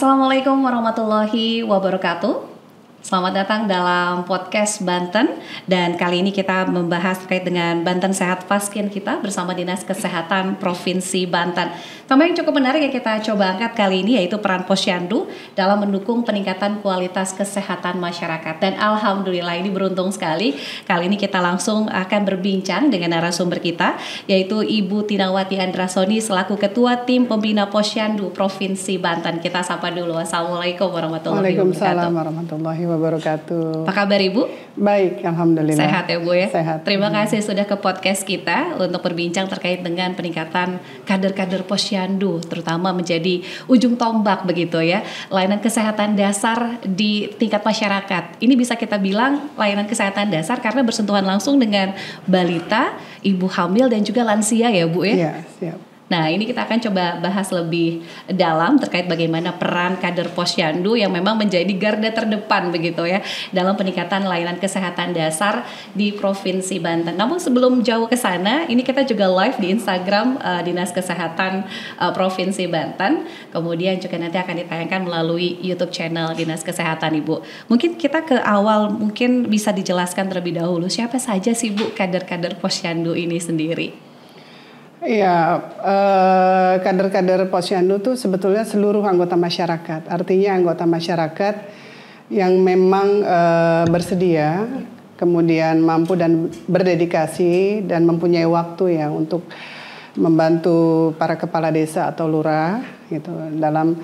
Assalamualaikum warahmatullahi wabarakatuh. Selamat datang dalam podcast Banten. Dan kali ini kita membahas terkait dengan Banten Sehat Faskin kita bersama Dinas Kesehatan Provinsi Banten. Tema yang cukup menarik yang kita coba angkat kali ini yaitu peran Posyandu dalam mendukung peningkatan kualitas kesehatan masyarakat. Dan alhamdulillah ini beruntung sekali. Kali ini kita langsung akan berbincang dengan narasumber kita yaitu Ibu Tinawati Andrasoni selaku Ketua Tim Pembina Posyandu Provinsi Banten. Kita sapa dulu. Assalamualaikum warahmatullahi wabarakatuh. Waalaikumsalam warahmatullahi wabarakatuh. Apa kabar Ibu? Baik, alhamdulillah. Sehat ya Bu ya? Sehat. Terima kasih sudah ke podcast kita untuk berbincang terkait dengan peningkatan kader-kader Posyandu, terutama menjadi ujung tombak begitu ya, layanan kesehatan dasar di tingkat masyarakat. Ini bisa kita bilang layanan kesehatan dasar karena bersentuhan langsung dengan balita, ibu hamil dan juga lansia ya Bu ya? Iya, siap. Nah, ini kita akan coba bahas lebih dalam terkait bagaimana peran kader Posyandu yang memang menjadi garda terdepan begitu ya dalam peningkatan layanan kesehatan dasar di Provinsi Banten. Namun sebelum jauh ke sana, ini kita juga live di Instagram Dinas Kesehatan Provinsi Banten. Kemudian juga nanti akan ditayangkan melalui YouTube channel Dinas Kesehatan Ibu. Mungkin kita ke awal mungkin bisa dijelaskan terlebih dahulu siapa saja sih Bu kader-kader Posyandu ini sendiri? Iya, kader-kader Posyandu itu sebetulnya seluruh anggota masyarakat. Artinya anggota masyarakat yang memang bersedia, kemudian mampu dan berdedikasi dan mempunyai waktu ya untuk membantu para kepala desa atau lurah gitu dalam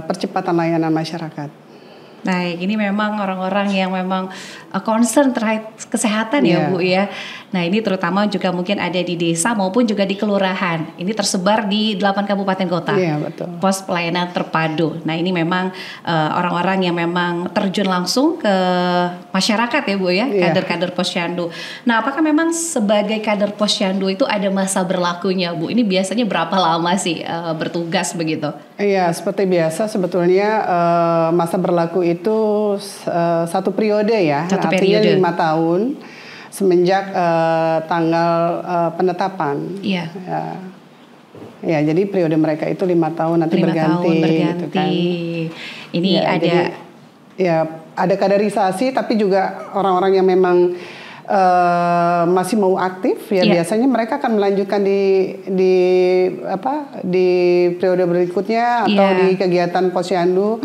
percepatan layanan masyarakat. Baik, ini memang orang-orang yang memang concern terkait kesehatan ya Bu ya. Nah ini terutama juga mungkin ada di desa maupun juga di kelurahan. Ini tersebar di 8 kabupaten kota. Iya betul. Pos pelayanan terpadu. Nah ini memang orang-orang yang memang terjun langsung ke masyarakat ya Bu ya, kader-kader Posyandu. Nah apakah memang sebagai kader Posyandu itu ada masa berlakunya Bu? Ini biasanya berapa lama sih bertugas begitu? Iya seperti biasa sebetulnya masa berlaku itu satu periode ya, artinya 5 tahun semenjak tanggal penetapan. Iya. Ya, jadi periode mereka itu 5 tahun nanti 5 berganti. tahun berganti. Gitu kan. Ini ya, ada. Jadi, ya ada kaderisasi, tapi juga orang-orang yang memang masih mau aktif ya biasanya mereka akan melanjutkan di periode berikutnya atau di kegiatan Posyandu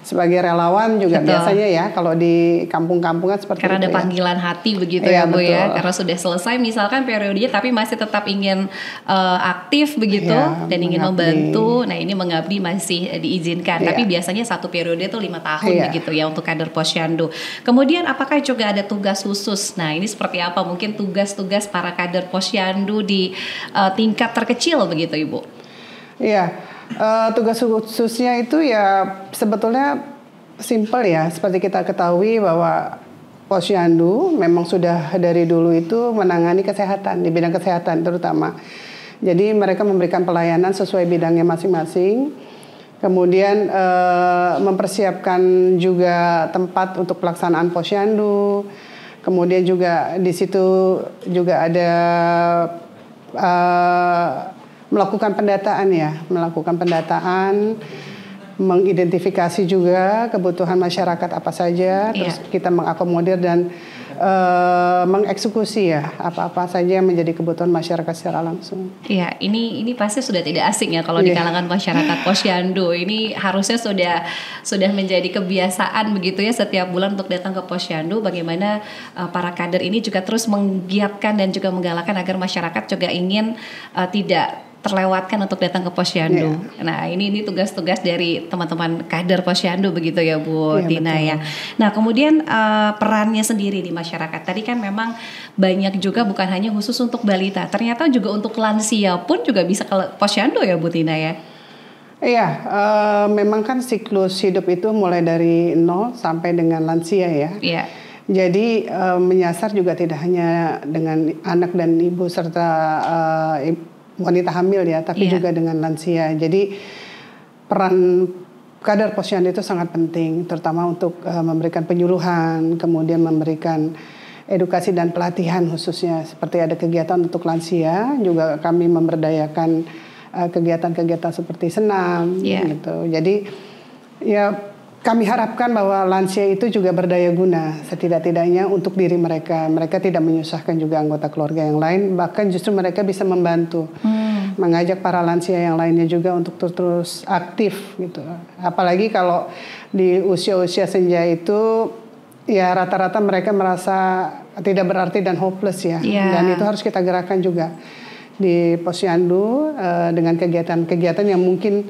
sebagai relawan juga. Betul. Biasanya ya kalau di kampung-kampungan seperti karena itu ada panggilan hati begitu ya Bu ya, karena sudah selesai misalkan periodenya tapi masih tetap ingin aktif begitu dan ingin membantu. Nah ini mengabdi masih diizinkan tapi biasanya satu periode itu 5 tahun begitu ya untuk kader Posyandu. Kemudian apakah juga ada tugas khusus? Nah ini seperti apa mungkin tugas-tugas para kader Posyandu di tingkat terkecil begitu Ibu? Iya, tugas khususnya itu ya sebetulnya simpel ya. Seperti kita ketahui bahwa Posyandu memang sudah dari dulu itu menangani kesehatan, di bidang kesehatan terutama. Jadi mereka memberikan pelayanan sesuai bidangnya masing-masing. Kemudian mempersiapkan juga tempat untuk pelaksanaan Posyandu. Kemudian juga di situ juga ada melakukan pendataan, mengidentifikasi juga kebutuhan masyarakat apa saja, terus kita mengakomodir dan mengeksekusi ya apa-apa saja yang menjadi kebutuhan masyarakat secara langsung. Iya, ini pasti sudah tidak asing ya kalau di kalangan masyarakat Posyandu. Ini harusnya sudah menjadi kebiasaan begitu ya setiap bulan untuk datang ke Posyandu. Bagaimana para kader ini juga terus menggiatkan dan juga menggalakkan agar masyarakat juga ingin tidak terlewatkan untuk datang ke Posyandu. Nah ini tugas-tugas dari teman-teman kader Posyandu begitu ya Bu Tina ya. Nah kemudian perannya sendiri di masyarakat. Tadi kan memang banyak juga bukan hanya khusus untuk balita. Ternyata juga untuk lansia pun juga bisa ke Posyandu ya Bu Tina ya. Iya, memang kan siklus hidup itu mulai dari 0 sampai dengan lansia ya. Iya. Jadi menyasar juga tidak hanya dengan anak dan ibu serta wanita hamil ya, tapi juga dengan lansia. Jadi peran kader Posyandu itu sangat penting, terutama untuk memberikan penyuluhan, kemudian memberikan edukasi dan pelatihan khususnya. Seperti ada kegiatan untuk lansia, juga kami memberdayakan kegiatan-kegiatan seperti senam, gitu. Jadi Ya, kami harapkan bahwa lansia itu juga berdaya guna setidak-tidaknya untuk diri mereka. Mereka tidak menyusahkan juga anggota keluarga yang lain, bahkan justru mereka bisa membantu, mengajak para lansia yang lainnya juga untuk terus aktif gitu. Apalagi kalau di usia-usia senja itu, ya rata-rata mereka merasa tidak berarti dan hopeless ya. Dan itu harus kita gerakkan juga di Posyandu dengan kegiatan-kegiatan yang mungkin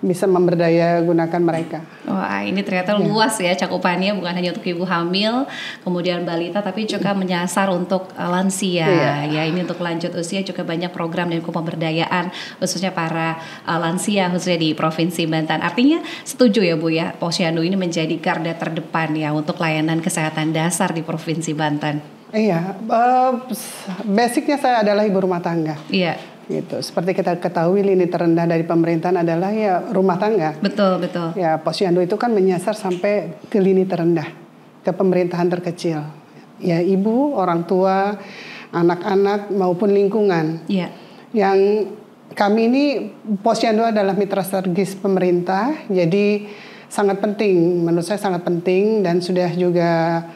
bisa memberdaya gunakan mereka. Wah, ini ternyata luas ya cakupannya, bukan hanya untuk ibu hamil, kemudian balita, tapi juga menyasar untuk lansia. Ya, ini untuk lanjut usia juga banyak program dan pemberdayaan khususnya para lansia khususnya di Provinsi Banten. Artinya setuju ya Bu ya, Posyandu ini menjadi garda terdepan ya untuk layanan kesehatan dasar di Provinsi Banten. Iya, basicnya saya adalah ibu rumah tangga. Iya. Gitu. Seperti kita ketahui, lini terendah dari pemerintahan adalah ya rumah tangga. Betul, betul. Ya, Posyandu itu kan menyasar sampai ke lini terendah, ke pemerintahan terkecil. Ya, ibu, orang tua, anak-anak maupun lingkungan. Iya. Yang kami ini Posyandu adalah mitra strategis pemerintah, jadi sangat penting, menurut saya sangat penting, dan sudah juga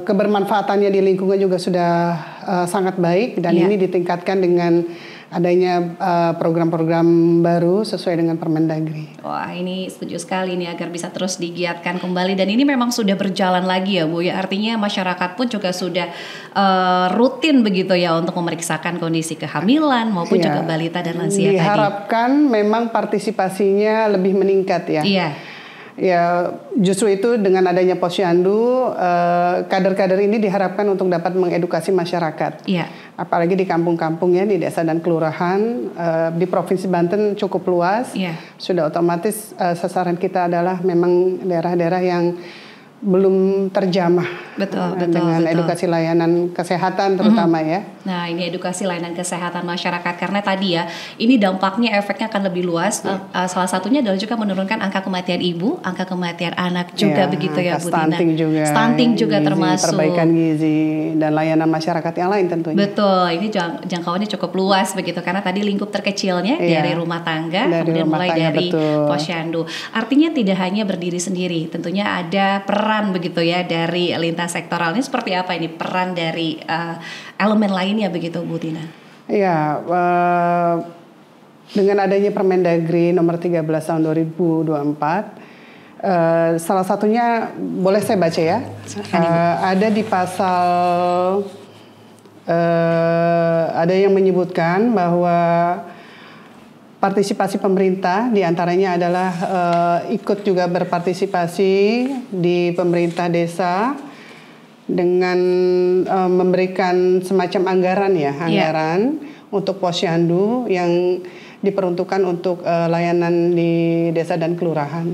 kebermanfaatannya di lingkungan juga sudah sangat baik, dan ini ditingkatkan dengan adanya program-program baru sesuai dengan Permendagri. Wah, ini setuju sekali nih agar bisa terus digiatkan kembali, dan ini memang sudah berjalan lagi ya Bu ya. Artinya masyarakat pun juga sudah rutin begitu ya untuk memeriksakan kondisi kehamilan maupun juga balita dan lansia tadi. Diharapkan memang partisipasinya lebih meningkat ya. Iya. Ya, justru itu dengan adanya Posyandu, kader-kader ini diharapkan untuk dapat mengedukasi masyarakat. Iya. Apalagi di kampung-kampung ya, di desa dan kelurahan, di Provinsi Banten cukup luas. Iya. Sudah otomatis sasaran kita adalah memang daerah-daerah yang belum terjamah. Betul, dengan edukasi layanan kesehatan terutama ya. Nah, ini edukasi layanan kesehatan masyarakat, karena tadi ya, ini dampaknya, efeknya akan lebih luas. Salah satunya adalah juga menurunkan angka kematian ibu, angka kematian anak juga begitu ya Bu Tina. Stunting juga gizi, termasuk. Perbaikan gizi dan layanan masyarakat yang lain tentunya. Betul, ini jangkauannya cukup luas begitu, karena tadi lingkup terkecilnya dari rumah tangga, kemudian mulai dari Posyandu. Artinya tidak hanya berdiri sendiri, tentunya ada peran begitu ya dari lintas sektoral. Ini seperti apa ini peran dari elemen lainnya begitu Bu Tina? Iya, dengan adanya Permendagri nomor 13 tahun 2024, salah satunya boleh saya baca ya, ada di pasal ada yang menyebutkan bahwa partisipasi pemerintah diantaranya adalah ikut juga berpartisipasi di pemerintah desa dengan memberikan semacam anggaran untuk Posyandu yang diperuntukkan untuk layanan di desa dan kelurahan.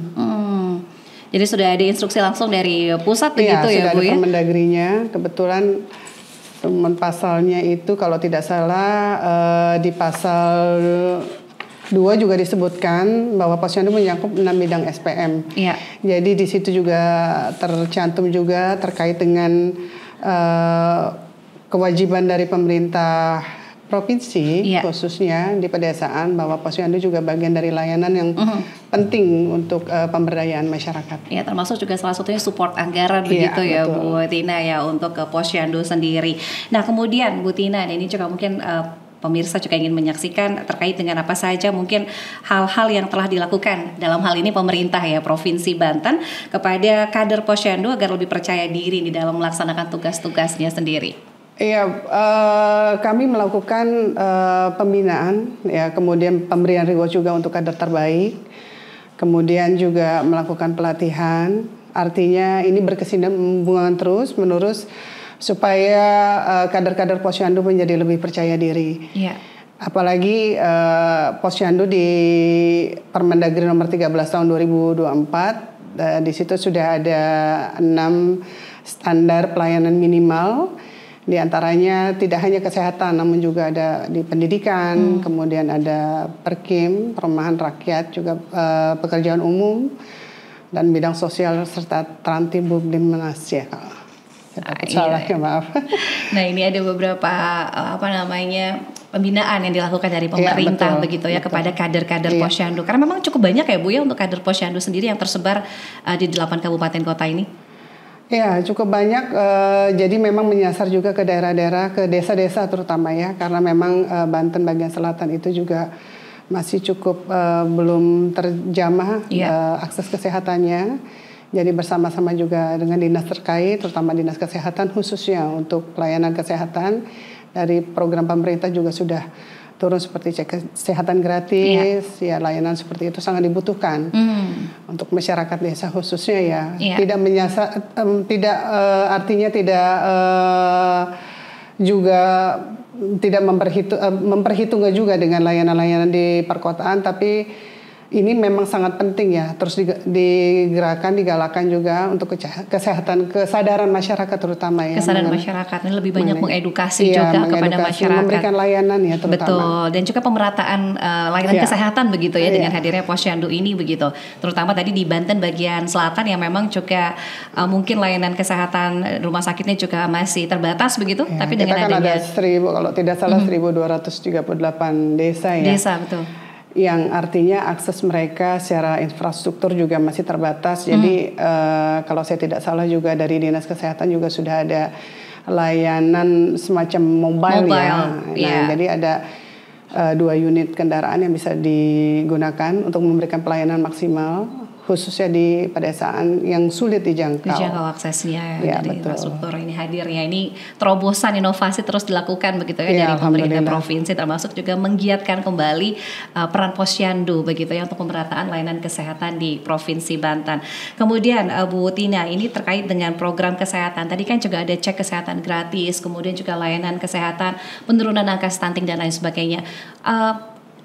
Jadi sudah ada instruksi langsung dari pusat begitu ya Bu ya? Sudah ada Permendagrinya, kebetulan teman pasalnya itu kalau tidak salah di pasal 2 juga disebutkan bahwa Posyandu menyangkut 6 bidang SPM. Iya. Jadi di situ juga tercantum juga terkait dengan kewajiban dari pemerintah provinsi, khususnya di pedesaan, bahwa Posyandu juga bagian dari layanan yang penting untuk pemberdayaan masyarakat. Ya, termasuk juga salah satunya support anggaran begitu ya betul. Bu Tina ya untuk Posyandu sendiri. Nah kemudian Bu Tina, ini juga mungkin pemirsa juga ingin menyaksikan terkait dengan apa saja mungkin hal-hal yang telah dilakukan dalam hal ini pemerintah ya Provinsi Banten kepada kader Posyandu agar lebih percaya diri di dalam melaksanakan tugas-tugasnya sendiri. Iya, kami melakukan pembinaan ya, kemudian pemberian reward juga untuk kader terbaik, kemudian juga melakukan pelatihan. Artinya ini berkesinambungan terus menerus supaya kader-kader Posyandu menjadi lebih percaya diri. Yeah. Apalagi Posyandu di Permendagri nomor 13 tahun 2024, di situ sudah ada 6 standar pelayanan minimal. Di antaranya tidak hanya kesehatan, namun juga ada di pendidikan, kemudian ada perkim, perumahan rakyat, juga pekerjaan umum, dan bidang sosial serta Trantibubdimnas ya. Salah ya maaf. Nah ini ada beberapa pembinaan yang dilakukan dari pemerintah begitu ya, kepada kader-kader Posyandu. Karena memang cukup banyak ya Bu ya untuk kader Posyandu sendiri yang tersebar di 8 kabupaten kota ini. Ya, cukup banyak. Jadi memang menyasar juga ke daerah-daerah, ke desa-desa terutama ya, karena memang Banten bagian selatan itu juga masih cukup belum terjamah akses kesehatannya. Jadi bersama-sama juga dengan dinas terkait, terutama dinas kesehatan khususnya untuk pelayanan kesehatan dari program pemerintah juga sudah turun seperti cek kesehatan gratis, ya layanan seperti itu sangat dibutuhkan untuk masyarakat desa khususnya ya. Tidak menyasar, artinya tidak juga tidak memperhitungkan juga dengan layanan-layanan di perkotaan, tapi ini memang sangat penting ya, terus digalakan juga untuk kesadaran masyarakat terutama ya. Kesadaran masyarakat ini lebih banyak mengedukasi juga kepada masyarakat. Memberikan layanan ya terutama. Betul, dan juga pemerataan layanan kesehatan begitu ya dengan hadirnya Posyandu ini begitu. Terutama tadi di Banten bagian selatan yang memang juga mungkin layanan kesehatan rumah sakitnya juga masih terbatas begitu. Tapi dengan kita kan adanya ada kalau tidak salah 1238 desa ya. Desa betul. Yang artinya akses mereka secara infrastruktur juga masih terbatas. Jadi kalau saya tidak salah juga dari Dinas Kesehatan juga sudah ada layanan semacam mobile ya. Nah, jadi ada 2 unit kendaraan yang bisa digunakan untuk memberikan pelayanan maksimal, khususnya di pedesaan yang sulit dijangkau. Dijangkau aksesnya ya, dari infrastruktur ini hadirnya. Ini terobosan inovasi terus dilakukan begitu ya dari pemerintah provinsi, termasuk juga menggiatkan kembali peran Posyandu begitu ya untuk pemerataan layanan kesehatan di Provinsi Banten. Kemudian Bu Tina, ini terkait dengan program kesehatan. Tadi kan juga ada cek kesehatan gratis, kemudian juga layanan kesehatan, penurunan angka stunting dan lain sebagainya.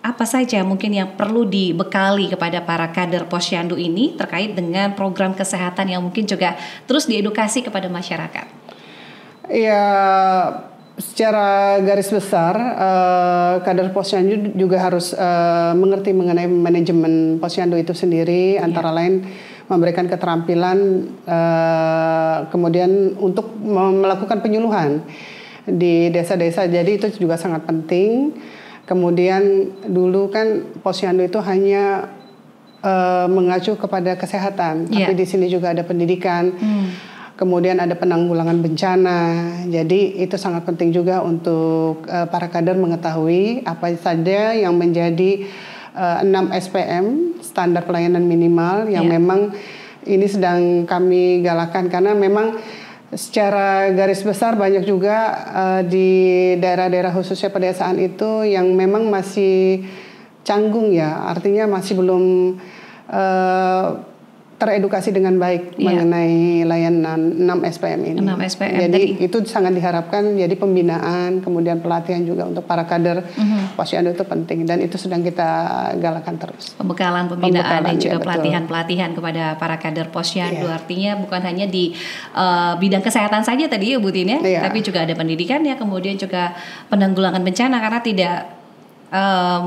Apa saja mungkin yang perlu dibekali kepada para kader Posyandu ini terkait dengan program kesehatan yang mungkin juga terus diedukasi kepada masyarakat? Ya, secara garis besar kader Posyandu juga harus mengerti mengenai manajemen Posyandu itu sendiri, antara lain memberikan keterampilan kemudian untuk melakukan penyuluhan di desa-desa. Jadi itu juga sangat penting. Kemudian dulu kan Posyandu itu hanya mengacu kepada kesehatan, tapi di sini juga ada pendidikan, kemudian ada penanggulangan bencana. Jadi itu sangat penting juga untuk para kader mengetahui apa saja yang menjadi 6 SPM, standar pelayanan minimal, yang memang ini sedang kami galakan karena memang secara garis besar banyak juga di daerah-daerah khususnya pedesaan itu yang memang masih canggung ya, artinya masih belum teredukasi dengan baik mengenai layanan 6 SPM ini. 6 SPM. Jadi itu sangat diharapkan jadi pembinaan, kemudian pelatihan juga untuk para kader Posyandu itu penting, dan itu sedang kita galakan terus. Pembekalan pembinaan dan juga pelatihan-pelatihan kepada para kader Posyandu. Artinya bukan hanya di bidang kesehatan saja tadi ya Bu Tina, tapi juga ada pendidikannya, kemudian juga penanggulangan bencana, karena tidak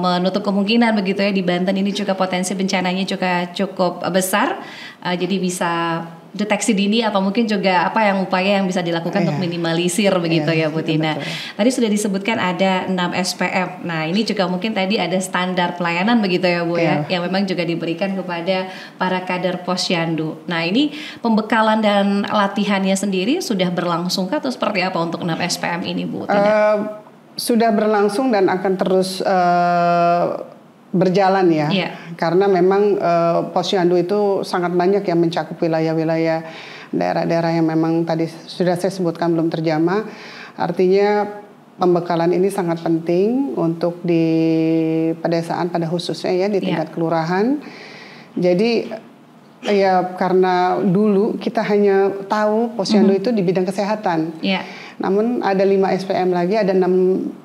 menutup kemungkinan begitu ya di Banten ini juga potensi bencananya juga cukup besar, jadi bisa deteksi dini atau mungkin juga apa yang upaya yang bisa dilakukan untuk minimalisir begitu ya Bu Tina. Tadi sudah disebutkan ada 6 SPM. Nah ini juga mungkin tadi ada standar pelayanan begitu ya Bu ya, yang memang juga diberikan kepada para kader Posyandu. Nah ini pembekalan dan latihannya sendiri sudah berlangsung atau seperti apa untuk 6 SPM ini Bu Tina? Sudah berlangsung dan akan terus berjalan ya, karena memang Posyandu itu sangat banyak yang mencakup wilayah-wilayah daerah-daerah yang memang tadi sudah saya sebutkan belum terjamah. Artinya pembekalan ini sangat penting untuk di pedesaan pada khususnya ya di tingkat kelurahan. Jadi ya karena dulu kita hanya tahu Posyandu itu di bidang kesehatan. Namun ada 5 SPM lagi, ada 5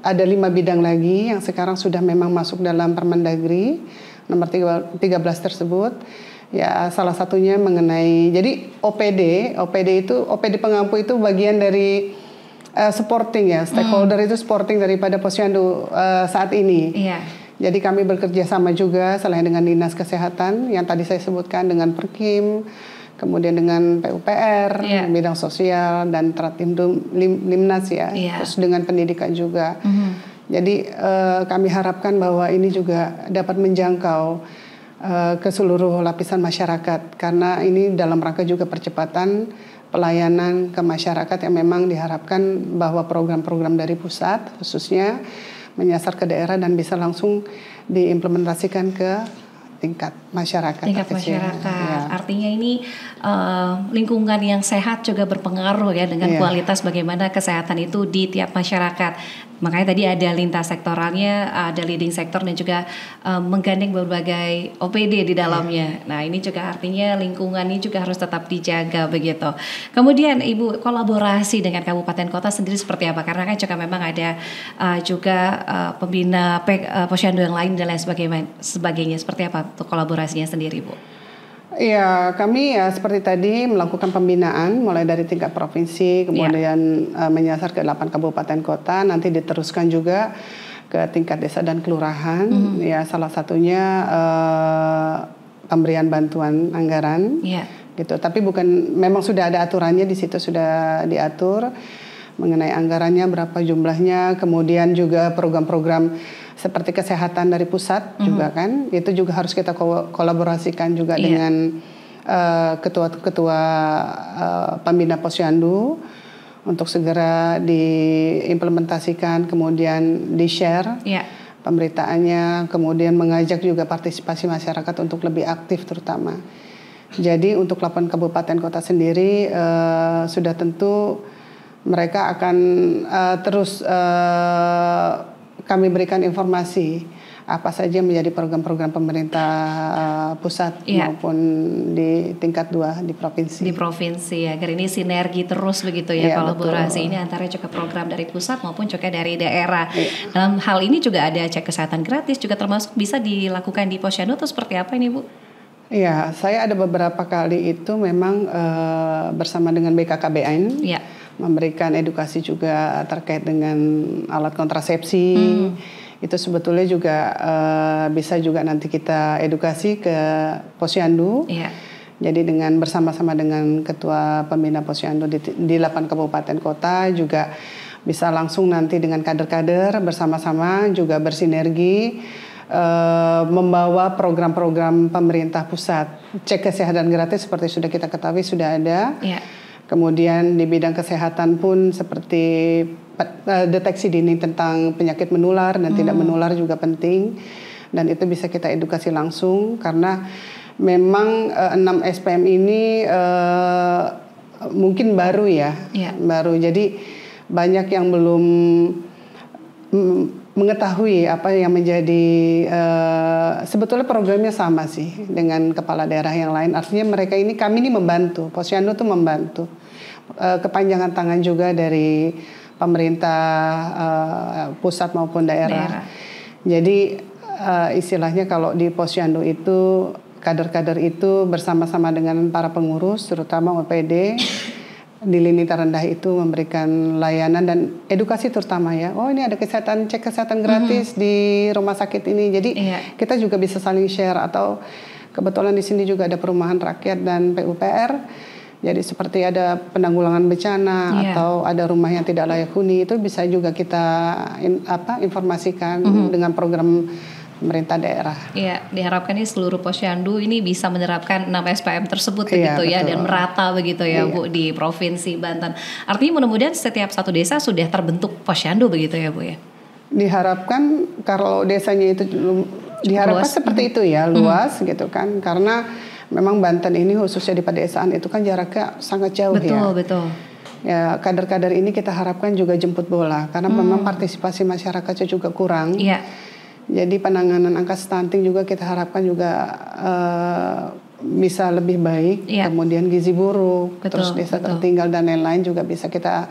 bidang lagi yang sekarang sudah memang masuk dalam Permendagri nomor 13 tersebut. Ya salah satunya mengenai, jadi OPD pengampu itu bagian dari supporting ya, stakeholder itu supporting daripada Posyandu saat ini. Jadi kami bekerja sama juga selain dengan Dinas Kesehatan yang tadi saya sebutkan, dengan Perkim, kemudian dengan PUPR, bidang sosial dan Tratimdum Limnas ya, terus dengan pendidikan juga. Jadi kami harapkan bahwa ini juga dapat menjangkau ke seluruh lapisan masyarakat, karena ini dalam rangka juga percepatan pelayanan ke masyarakat yang memang diharapkan bahwa program-program dari pusat khususnya menyasar ke daerah dan bisa langsung diimplementasikan ke tingkat masyarakat. Tingkat masyarakat. Ya. Artinya ini lingkungan yang sehat juga berpengaruh ya dengan kualitas bagaimana kesehatan itu di tiap masyarakat. Makanya tadi ada lintas sektoralnya, ada leading sektor dan juga menggandeng berbagai OPD di dalamnya. Nah ini juga artinya lingkungan ini juga harus tetap dijaga begitu. Kemudian Ibu, kolaborasi dengan kabupaten kota sendiri seperti apa? Karena kan juga memang ada juga pembina posyandu yang lain dan lain sebagainya. Seperti apa untuk kolaborasinya sendiri, Bu? Ya, kami ya seperti tadi melakukan pembinaan mulai dari tingkat provinsi, kemudian menyasar ke 8 kabupaten kota, nanti diteruskan juga ke tingkat desa dan kelurahan. Ya, salah satunya pemberian bantuan anggaran, gitu. Tapi memang sudah ada aturannya di situ, sudah diatur mengenai anggarannya berapa jumlahnya, kemudian juga program-program seperti kesehatan dari pusat juga kan, itu juga harus kita kolaborasikan juga dengan ketua-ketua pembina posyandu untuk segera diimplementasikan, kemudian di-share pemberitaannya, kemudian mengajak juga partisipasi masyarakat untuk lebih aktif terutama. Jadi untuk 8 kabupaten kota sendiri sudah tentu mereka akan terus kami berikan informasi apa saja menjadi program-program pemerintah pusat maupun di tingkat 2 di provinsi. Di provinsi agar ini sinergi terus begitu ya, kolaborasi betul. Ini antara juga program dari pusat maupun juga dari daerah. Dalam hal ini juga ada cek kesehatan gratis juga termasuk bisa dilakukan di posyandu atau seperti apa ini, Bu? Iya, saya ada beberapa kali itu memang bersama dengan BKKBN. Memberikan edukasi juga terkait dengan alat kontrasepsi. Itu sebetulnya juga bisa juga nanti kita edukasi ke posyandu. Jadi dengan bersama-sama dengan ketua pembina posyandu di 8 kabupaten kota juga bisa langsung nanti dengan kader-kader bersama-sama juga bersinergi membawa program-program pemerintah pusat. Cek kesehatan gratis seperti sudah kita ketahui sudah ada. Kemudian di bidang kesehatan pun seperti deteksi dini tentang penyakit menular dan tidak menular juga penting. Dan itu bisa kita edukasi langsung karena memang 6 SPM ini mungkin baru ya. Baru. Jadi banyak yang belum mengetahui apa yang menjadi sebetulnya programnya sama sih dengan kepala daerah yang lain. Artinya kami ini membantu, posyandu itu membantu. Kepanjangan tangan juga dari pemerintah pusat maupun daerah. Jadi istilahnya kalau di posyandu itu kader-kader itu bersama-sama dengan para pengurus terutama OPD di lini terendah itu memberikan layanan dan edukasi terutama ya. Oh ini ada cek kesehatan gratis di rumah sakit ini. Jadi kita juga bisa saling share atau kebetulan di sini juga ada perumahan rakyat dan PUPR. Jadi seperti ada penanggulangan bencana atau ada rumah yang tidak layak huni itu bisa juga kita informasikan dengan program pemerintah daerah. Iya, diharapkan ini seluruh posyandu ini bisa menerapkan 6 SPM tersebut begitu ya dan merata begitu ya Bu di Provinsi Banten. Artinya mudah-mudahan setiap satu desa sudah terbentuk posyandu begitu ya Bu ya. Diharapkan kalau desanya itu diharapkan luas. Seperti itu ya, luas gitu kan. Karena memang Banten ini khususnya di pedesaan itu kan jaraknya sangat jauh Betul. Ya, kader-kader ini kita harapkan juga jemput bola karena memang partisipasi masyarakatnya juga kurang. Jadi penanganan angka stunting juga kita harapkan juga bisa lebih baik. Kemudian gizi buruk, terus desa tertinggal dan lain-lain juga bisa kita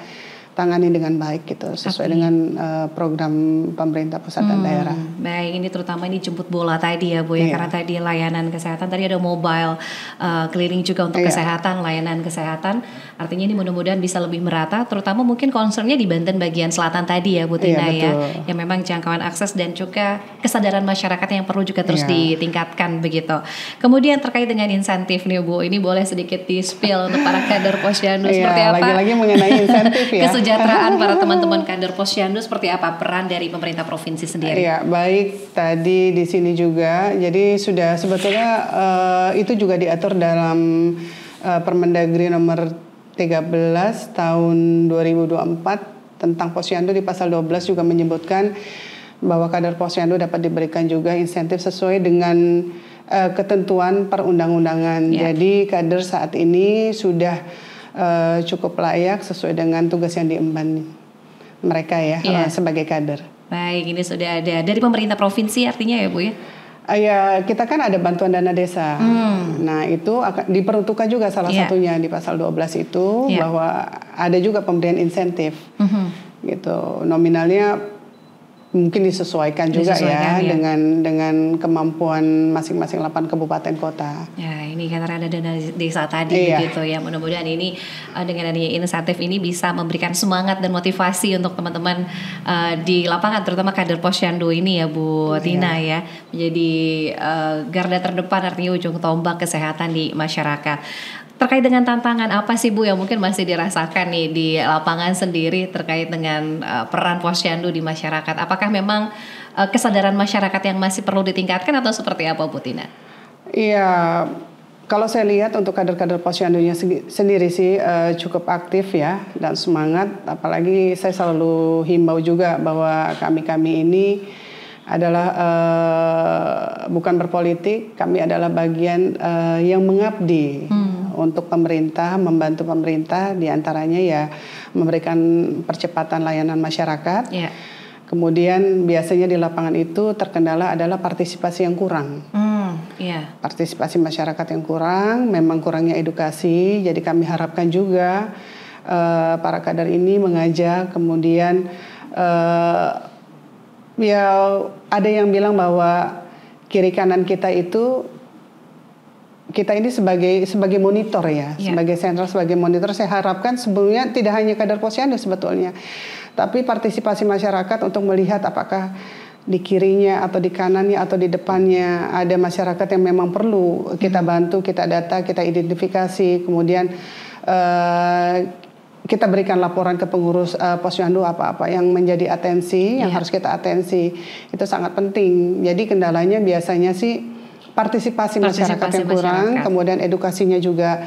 tangani dengan baik gitu sesuai dengan program pemerintah pusat dan daerah. Baik, ini terutama ini jemput bola tadi ya Bu ya, karena tadi layanan kesehatan tadi ada mobile clearing juga untuk kesehatan, layanan kesehatan. Artinya ini mudah-mudahan bisa lebih merata, terutama mungkin concernnya di Banten bagian selatan tadi ya Bu Tina ya, yang memang jangkauan akses dan juga kesadaran masyarakat yang perlu juga terus ditingkatkan begitu. Kemudian terkait dengan insentif nih Bu, ini boleh sedikit di-spill untuk para kader posyandu seperti apa? Lagi-lagi mengenai insentif ya. kesejahteraan para teman-teman kader Posyandu seperti apa peran dari pemerintah provinsi sendiri? Ya, baik, tadi di sini juga. Jadi sudah sebetulnya itu juga diatur dalam Permendagri nomor 13 tahun 2024 tentang Posyandu. Di pasal 12 juga menyebutkan bahwa kader Posyandu dapat diberikan juga insentif sesuai dengan ketentuan perundang-undangan. Jadi kader saat ini sudah cukup layak sesuai dengan tugas yang diemban mereka ya, sebagai kader. Baik, ini sudah ada dari pemerintah provinsi artinya ya Bu ya? Ya, kita kan ada bantuan dana desa. Nah, itu akan diperuntukkan juga salah satunya di pasal 12 itu bahwa ada juga pemberian insentif. Gitu. Nominalnya mungkin disesuaikan juga ya dengan kemampuan masing-masing 8 kabupaten kota. Ya, ini karena ada dana desa tadi gitu ya. Mudah-mudahan ini dengan adanya insentif ini bisa memberikan semangat dan motivasi untuk teman-teman di lapangan, terutama kader Posyandu ini ya Bu Tina ya, menjadi garda terdepan, artinya ujung tombak kesehatan di masyarakat. Terkait dengan tantangan apa sih Bu yang mungkin masih dirasakan nih di lapangan sendiri terkait dengan peran Posyandu di masyarakat? Apakah memang kesadaran masyarakat yang masih perlu ditingkatkan atau seperti apa Bu Tina? Iya, kalau saya lihat untuk kader-kader Posyandunya sendiri sih cukup aktif ya dan semangat. Apalagi saya selalu himbau juga bahwa kami ini adalah bukan berpolitik, kami adalah bagian yang mengabdi untuk pemerintah, membantu pemerintah, diantaranya ya memberikan percepatan layanan masyarakat. Kemudian biasanya di lapangan itu terkendala adalah partisipasi yang kurang. Partisipasi masyarakat yang kurang, memang kurangnya edukasi. Jadi kami harapkan juga para kader ini mengajak, kemudian ya ada yang bilang bahwa kiri kanan kita itu, kita ini sebagai monitor ya, sebagai sentral, sebagai monitor. Saya harapkan sebelumnya tidak hanya kader Posyandu sebetulnya, tapi partisipasi masyarakat untuk melihat apakah di kirinya atau di kanannya atau di depannya ada masyarakat yang memang perlu kita bantu, kita data, kita identifikasi, kemudian kita berikan laporan ke pengurus Posyandu apa-apa yang menjadi atensi, yang harus kita atensi. Itu sangat penting. Jadi kendalanya biasanya sih partisipasi masyarakat yang kurang, kemudian edukasinya juga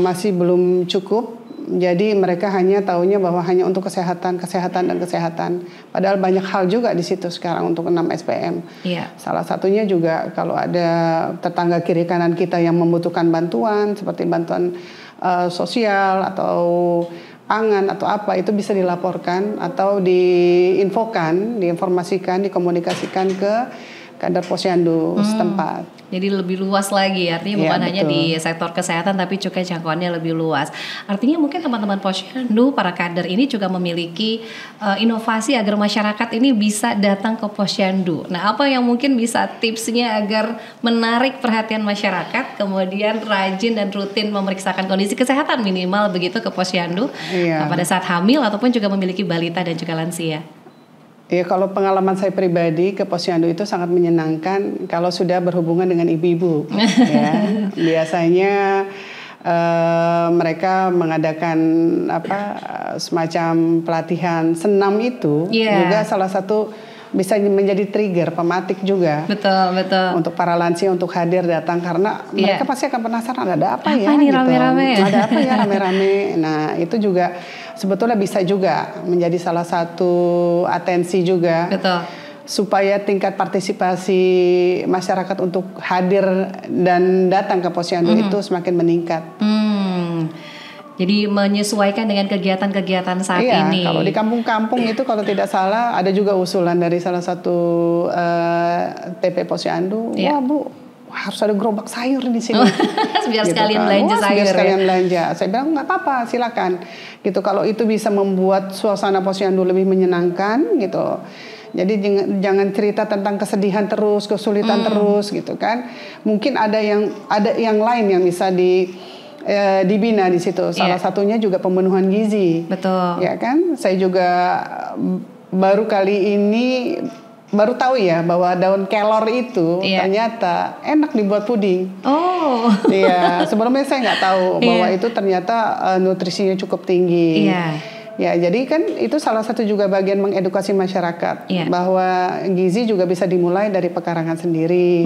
masih belum cukup. Jadi mereka hanya taunya bahwa hanya untuk kesehatan. Padahal banyak hal juga di situ sekarang untuk 6 SPM. Salah satunya juga kalau ada tetangga kiri kanan kita yang membutuhkan bantuan, seperti bantuan sosial atau pangan atau apa, itu bisa dilaporkan atau diinformasikan, dikomunikasikan ke kader Posyandu setempat. Jadi lebih luas lagi, artinya bukan hanya di sektor kesehatan tapi juga jangkauannya lebih luas. Artinya mungkin teman-teman Posyandu, para kader ini juga memiliki inovasi agar masyarakat ini bisa datang ke Posyandu. Nah, apa yang mungkin bisa tipsnya agar menarik perhatian masyarakat, kemudian rajin dan rutin memeriksakan kondisi kesehatan minimal begitu ke Posyandu pada saat hamil ataupun juga memiliki balita dan juga lansia? Ya, kalau pengalaman saya pribadi ke Posyandu itu sangat menyenangkan kalau sudah berhubungan dengan ibu-ibu. Ya, biasanya mereka mengadakan semacam pelatihan senam itu juga salah satu bisa menjadi trigger pematik juga. Betul. Untuk para lansia untuk hadir datang karena mereka pasti akan penasaran ada apa ya nih gitu. Rame-rame. Ada apa ya rame-rame. Nah, itu juga sebetulnya bisa juga menjadi salah satu atensi juga. Betul. Supaya tingkat partisipasi masyarakat untuk hadir dan datang ke Posyandu itu semakin meningkat. Jadi menyesuaikan dengan kegiatan-kegiatan saat ini. Kalau di kampung-kampung itu kalau tidak salah ada juga usulan dari salah satu TP Posyandu. Wah Bu, harus ada gerobak sayur di sini. Biar gitu sekalian belanja sayur. Biar sekalian belanja. Saya bilang nggak apa-apa, silakan. Gitu kalau itu bisa membuat suasana Posyandu lebih menyenangkan gitu. Jadi jangan cerita tentang kesedihan terus, kesulitan terus gitu kan. Mungkin ada yang lain yang bisa dibina di situ. Salah satunya juga pemenuhan gizi. Betul. Ya kan? Saya juga baru kali ini baru tahu ya bahwa daun kelor itu ternyata enak dibuat puding. Oh. Iya, sebelumnya saya nggak tahu bahwa itu ternyata nutrisinya cukup tinggi. Ya, jadi kan itu salah satu juga bagian mengedukasi masyarakat bahwa gizi juga bisa dimulai dari pekarangan sendiri.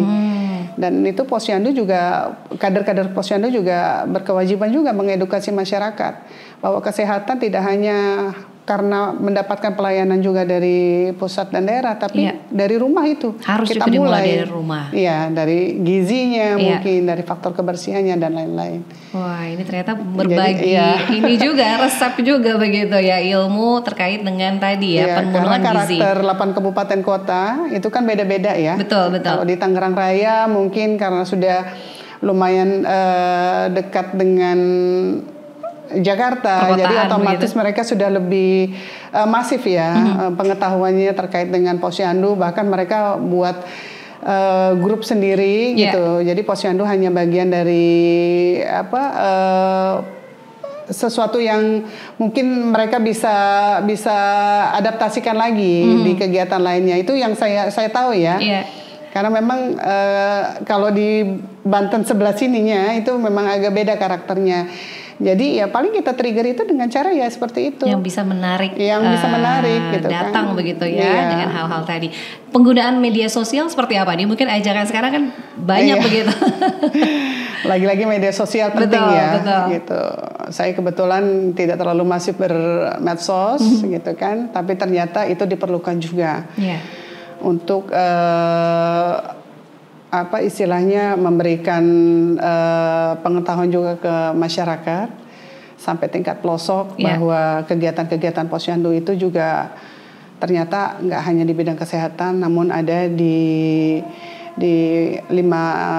Dan itu Posyandu juga, kader-kader Posyandu juga berkewajiban juga mengedukasi masyarakat bahwa kesehatan tidak hanya karena mendapatkan pelayanan juga dari pusat dan daerah, tapi dari rumah itu harus kita mulai dari rumah. Iya, dari gizinya mungkin, dari faktor kebersihannya dan lain-lain. Wah, ini ternyata berbagi ini juga resep juga begitu ya, ilmu terkait dengan tadi ya pemenuhan gizi. Karena karakter 8 kabupaten kota itu kan beda-beda ya. Betul. Kalau di Tangerang Raya mungkin karena sudah lumayan dekat dengan Jakarta, jadi otomatis mereka sudah lebih masif ya pengetahuannya terkait dengan Posyandu, bahkan mereka buat grup sendiri gitu. Jadi Posyandu hanya bagian dari sesuatu yang mungkin mereka bisa adaptasikan lagi di kegiatan lainnya. Itu yang saya tahu ya. Karena memang kalau di Banten sebelah sininya itu memang agak beda karakternya. Jadi ya paling kita trigger itu dengan cara ya seperti itu. Yang bisa menarik. Bisa menarik gitu datang kan. Begitu ya dengan hal-hal tadi. Penggunaan media sosial seperti apa nih? Mungkin ajakan sekarang kan banyak begitu. Lagi-lagi media sosial penting gitu. Saya kebetulan tidak terlalu masif bermedsos gitu kan, tapi ternyata itu diperlukan juga. Untuk istilahnya memberikan pengetahuan juga ke masyarakat sampai tingkat pelosok bahwa kegiatan-kegiatan Posyandu itu juga ternyata nggak hanya di bidang kesehatan, namun ada di 5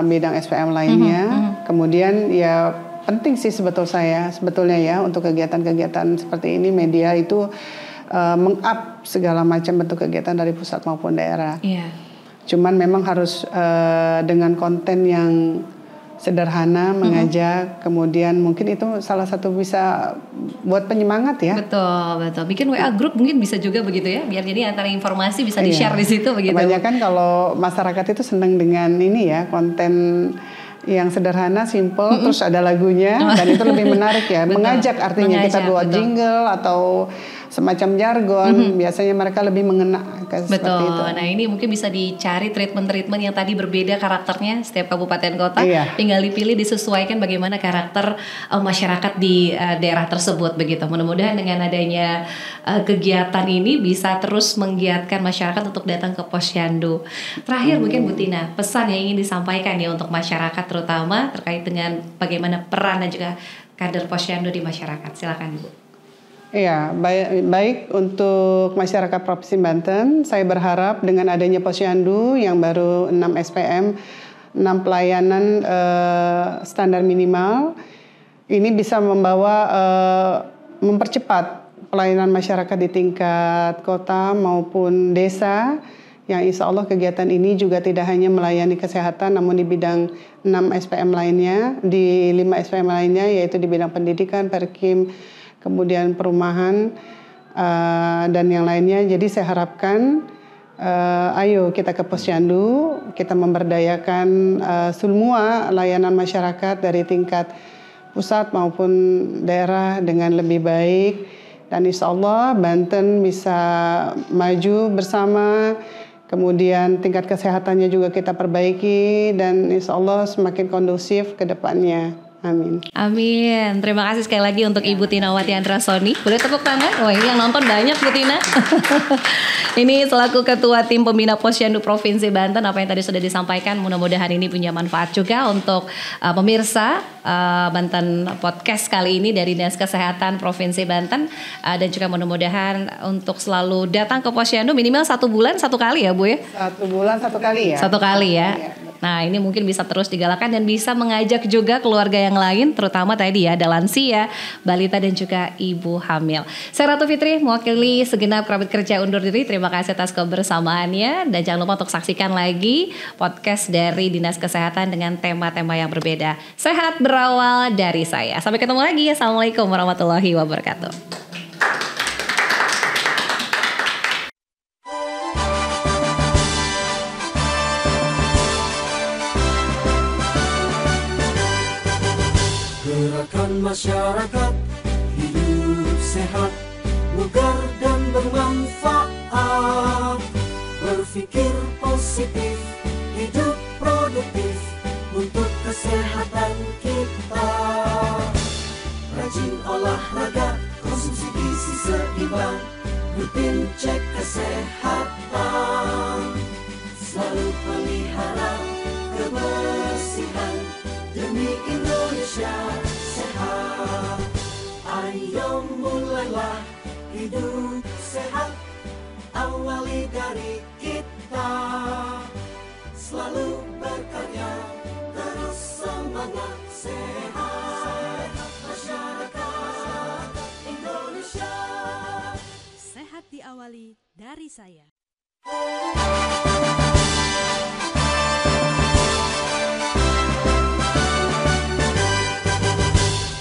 bidang SPM lainnya. Kemudian ya penting sih sebetulnya ya untuk kegiatan-kegiatan seperti ini media itu meng-up segala macam bentuk kegiatan dari pusat maupun daerah. Cuman memang harus dengan konten yang sederhana, mengajak, kemudian mungkin itu salah satu bisa buat penyemangat ya. Betul. Bikin WA group mungkin bisa juga begitu ya, biar jadi antara informasi bisa di-share di situ begitu. Kebanyakan kalau masyarakat itu senang dengan ini ya, konten yang sederhana, simple, terus ada lagunya dan itu lebih menarik ya. Mengajak artinya kita buat jingle atau semacam jargon, biasanya mereka lebih mengena seperti itu. Nah ini mungkin bisa dicari treatment-treatment yang tadi berbeda karakternya setiap kabupaten kota, tinggal dipilih disesuaikan bagaimana karakter masyarakat di daerah tersebut begitu. Mudah-mudahan dengan adanya kegiatan ini bisa terus menggiatkan masyarakat untuk datang ke Posyandu. Terakhir mungkin Bu Tina, pesan yang ingin disampaikan ya untuk masyarakat terutama terkait dengan bagaimana peran dan juga kader Posyandu di masyarakat. Silakan Ibu. Iya, baik untuk masyarakat Provinsi Banten, saya berharap dengan adanya Posyandu yang baru 6 SPM, 6 pelayanan standar minimal, ini bisa mempercepat pelayanan masyarakat di tingkat kota maupun desa, yang insya Allah kegiatan ini juga tidak hanya melayani kesehatan, namun di bidang 6 SPM lainnya, di 5 SPM lainnya, yaitu di bidang pendidikan, perkim, kemudian perumahan dan yang lainnya. Jadi saya harapkan ayo kita ke Posyandu, kita memberdayakan semua layanan masyarakat dari tingkat pusat maupun daerah dengan lebih baik, dan insya Allah Banten bisa maju bersama. Kemudian tingkat kesehatannya juga kita perbaiki dan insya Allah semakin kondusif ke depannya. Amin. Terima kasih sekali lagi untuk Ibu Tinawati Andrasoni. Boleh tepuk tangan? Wah, ini yang nonton banyak Bu Tina. Ini selaku Ketua Tim Pembina Posyandu Provinsi Banten, apa yang tadi sudah disampaikan mudah-mudahan ini punya manfaat juga untuk pemirsa Banten Podcast kali ini dari Dinas Kesehatan Provinsi Banten, dan juga mudah-mudahan untuk selalu datang ke Posyandu minimal 1 bulan 1 kali ya Bu ya? 1 bulan 1 kali ya? 1 kali ya. Nah ini mungkin bisa terus digalakkan dan bisa mengajak juga keluarga yang lain, terutama tadi ya ada lansia, balita dan juga ibu hamil. Saya Ratu Fitri mewakili segenap kerabat kerja undur diri. Terima kasih atas kebersamaannya dan jangan lupa untuk saksikan lagi podcast dari Dinas Kesehatan dengan tema-tema yang berbeda. Sehat berawal dari saya. Sampai ketemu lagi. Assalamualaikum warahmatullahi wabarakatuh. masyarakat hidup sehat, bugar dan bermanfaat. Berpikir positif, hidup produktif untuk kesehatan kita. Rajin olahraga, konsumsi gizi seimbang, rutin cek kesehatan. Selalu pelihara kebersihan demi Indonesia sehat. Ayo mulailah hidup sehat, awali dari kita. Selalu berkarya, terus semangat, sehat masyarakat Indonesia. Sehat diawali dari saya.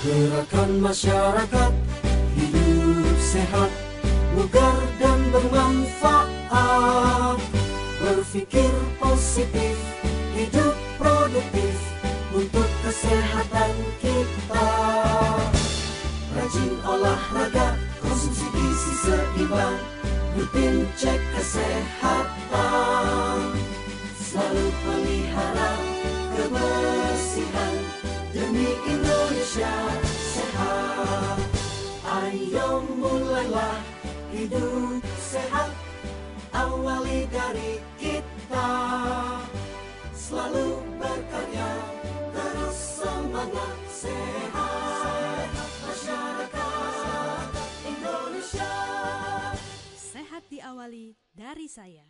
Gerakan masyarakat hidup sehat, bugar dan bermanfaat. Berpikir positif, hidup produktif untuk kesehatan kita. Rajin olahraga, konsumsi gizi seimbang, rutin cek kesehatan. Selalu pelihara kebersihan demi Indonesia sehat. Ayo mulailah hidup sehat, awali dari kita. Selalu berkarya, terus semangat, sehat masyarakat Indonesia. Sehat diawali dari saya.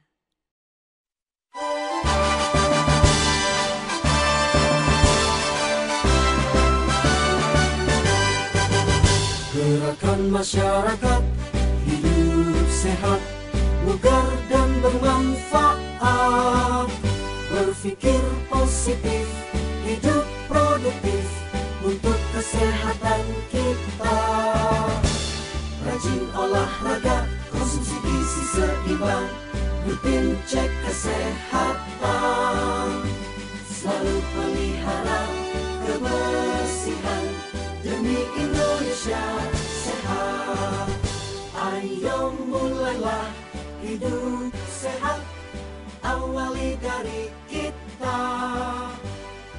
Gerakan masyarakat hidup sehat, bugar dan bermanfaat. Berpikir positif, hidup produktif untuk kesehatan kita. Rajin olahraga, konsumsi gizi seimbang, rutin cek kesehatan. Selalu pelihara kebersihan demi Indonesia sehat. Ayo mulailah hidup sehat, awali dari kita.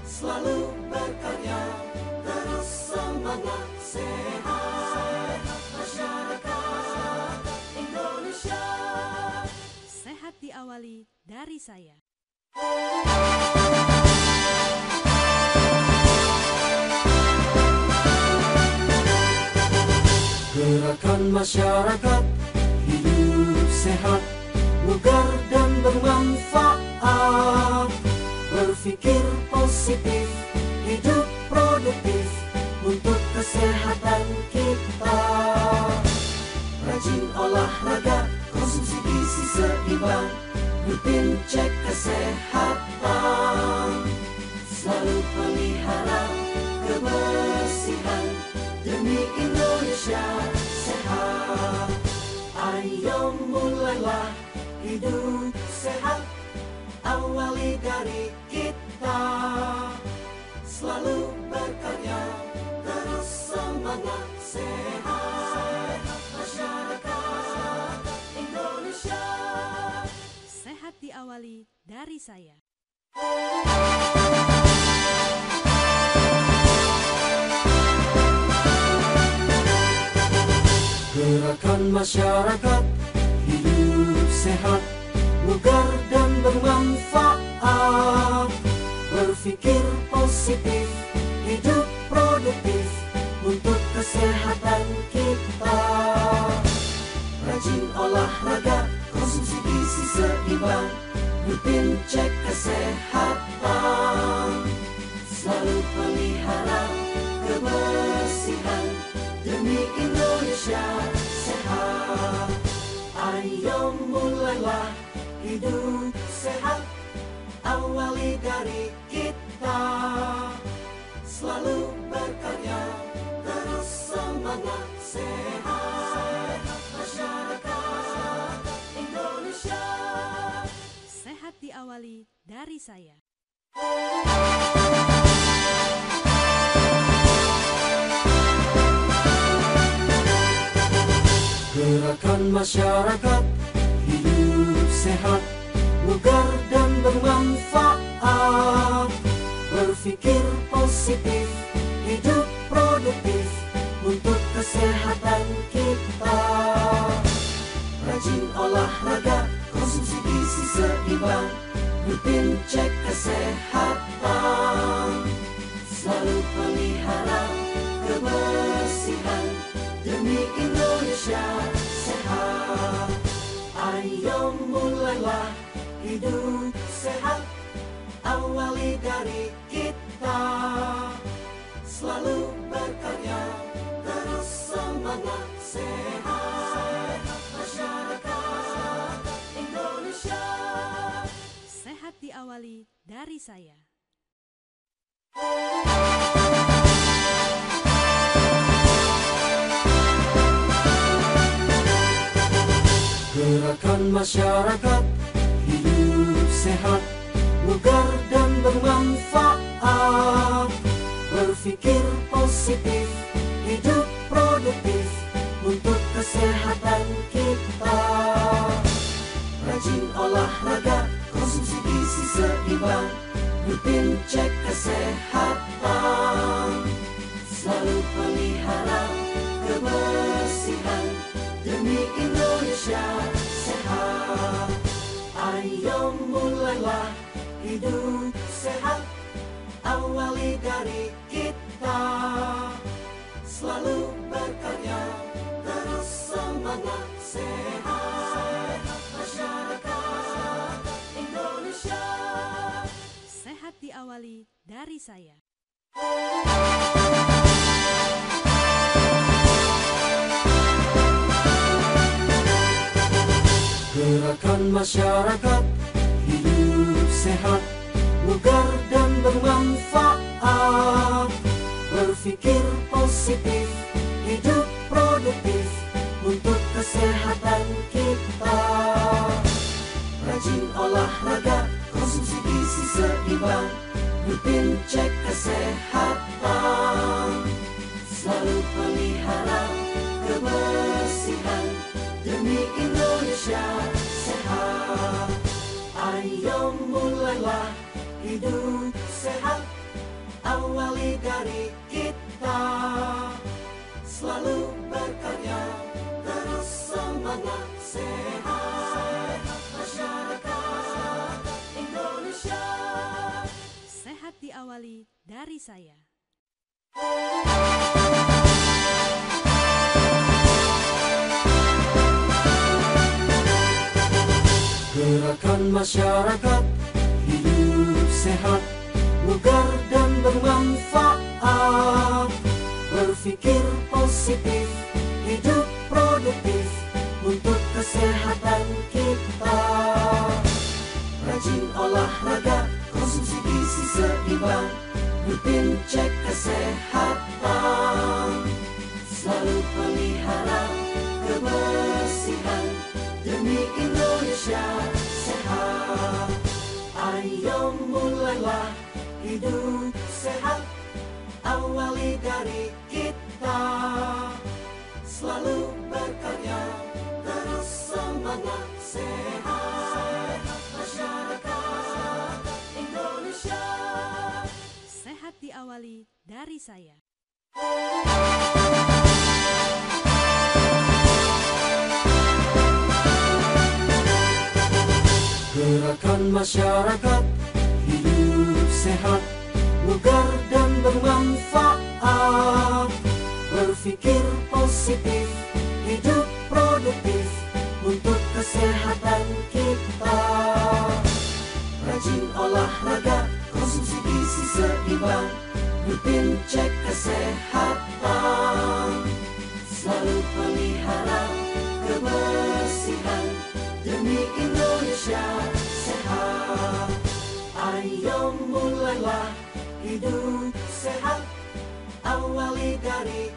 Selalu berkarya, terus semangat, sehat masyarakat Indonesia. Sehat diawali dari saya. Gerakan masyarakat hidup sehat, bugar dan bermanfaat. Berpikir positif, hidup produktif untuk kesehatan kita. Rajin olahraga, konsumsi gizi seimbang, rutin cek kesehatan. Selalu pelihara kebersihan demi Indonesia sehat. Ayo mulailah hidup sehat, awali dari kita. Selalu berkarya, terus semangat, sehat masyarakat Indonesia. Sehat diawali dari saya. Gerakan masyarakat hidup sehat, bugar dan bermanfaat. Berpikir positif, hidup produktif untuk kesehatan kita. Rajin olahraga, konsumsi gizi seimbang, rutin cek kesehatan. Selalu pelihara kebersihan demi Indonesia sehat. Ayo mulailah hidup sehat, awali dari kita. Selalu berkarya, terus semangat, sehat masyarakat Indonesia. Sehat diawali dari saya. masyarakat hidup sehat, bugar dan bermanfaat. Berpikir positif, hidup produktif untuk kesehatan kita. Rajin olahraga, konsumsi gizi seimbang, rutin cek kesehatan. Selalu pelihara kebersihan demi Indonesia sehat. Ayo mulailah hidup sehat, awali dari kita. Selalu berkarya, terus semangat, sehat masyarakat Indonesia. Sehat diawali dari saya. Gerakan masyarakat hidup sehat, bugar dan bermanfaat. Berpikir positif, hidup produktif untuk kesehatan kita. Rajin olahraga, konsumsi gizi seimbang, rutin cek kesehatan. Selalu pelihara kebersihan demi Indonesia sehat. Ayo mulailah hidup sehat, awali dari kita. Selalu berkarya, terus semangat, sehat masyarakat Indonesia. Sehat diawali dari saya. Gerakan masyarakat hidup sehat, bugar dan bermanfaat. Berpikir positif, hidup produktif untuk kesehatan kita. Rajin olahraga, konsumsi gizi seimbang, rutin cek kesehatan. Selalu pelihara kebersihan demi Indonesia sehat. Ayo mulailah hidup sehat, awali dari kita. Selalu berkarya, terus semangat, sehat masyarakat Indonesia. Sehat diawali dari saya. Gerakan masyarakat hidup sehat, bugar dan bermanfaat. Berpikir positif, hidup produktif untuk kesehatan kita. Rajin olahraga, konsumsi gizi seimbang, rutin cek kesehatan. Selalu pelihara kebersihan demi Indonesia sehat. Ayo mulailah hidup sehat, awali dari kita. Selalu berkarya, terus semangat, sehat masyarakat Indonesia. Sehat diawali dari saya. Gerakan masyarakat hidup sehat, bugar dan bermanfaat. Berpikir positif, hidup produktif untuk kesehatan kita. Rajin olahraga, konsumsi gizi seimbang, rutin cek kesehatan. Selalu pelihara kebersihan demi Indonesia sehat. Ayo mulailah hidup sehat, awali dari